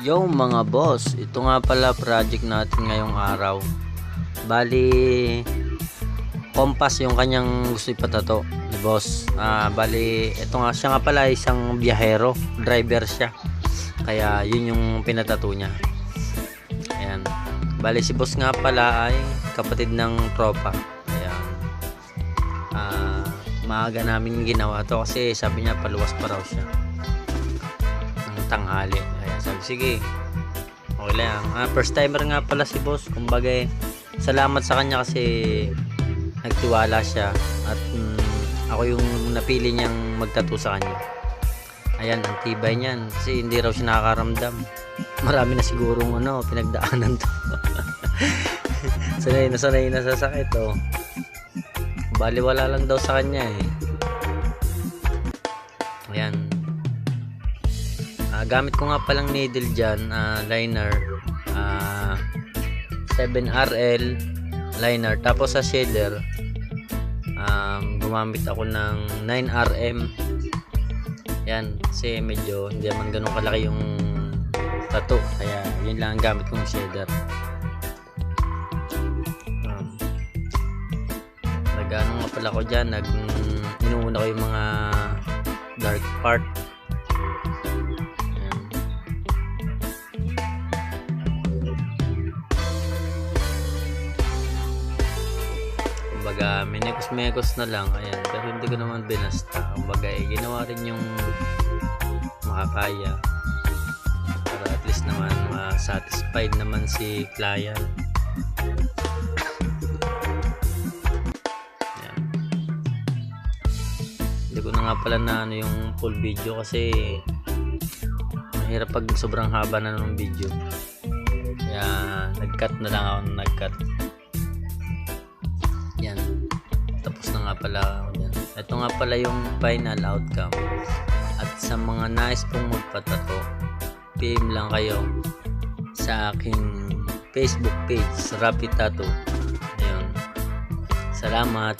Yo mga boss, ito nga pala project natin ngayong araw. Bali, Compass yung kanyang gusto ipatato ni boss. Bali, ito nga siya nga pala isang biyahero, driver siya. Kaya yun yung pinatato niya. Ayan. Bali si boss nga pala ay kapatid ng tropa. Ayan. Maaga namin ginawa to kasi sabi niya paluwas pa raw siya ng tanghali. Kaya sabi sige, okay lang. First timer nga pala si boss. Kumbaga salamat sa kanya kasi nagtiwala siya at ako yung napili niyang magtattoo sa kanya. Ayan, ang tibay niyan kasi hindi raw siya nakakaramdam. Marami na sigurong pinagdaanan to. sanay na sa sakit Bali wala lang daw sa kanya Ayan. Gamit ko nga palang needle dyan, liner, 7RL liner, tapos sa shader gumamit ako ng 9RM. Yan, kasi medyo hindi naman ganun kalaki yung tattoo, kaya yun lang ang gamit kong shader. Nag-ano nga pala ko dyan, inuuna ko yung mga dark part. Kumbaga minekos na lang, ayan, pero hindi ko naman binasta. Kumbaga ginawa rin yung makakaya para at least naman satisfied naman si client. Ayan. Hindi ko na nga pala na yung full video kasi mahirap pag sobrang haba na ng video, kaya nag-cut na lang ako. Yan, tapos na nga pala ako dyan. Ito nga pala yung final outcome. At sa mga nais pong magpatato, PM lang kayo sa aking Facebook page, Rapid Tattoo. Ayun, salamat.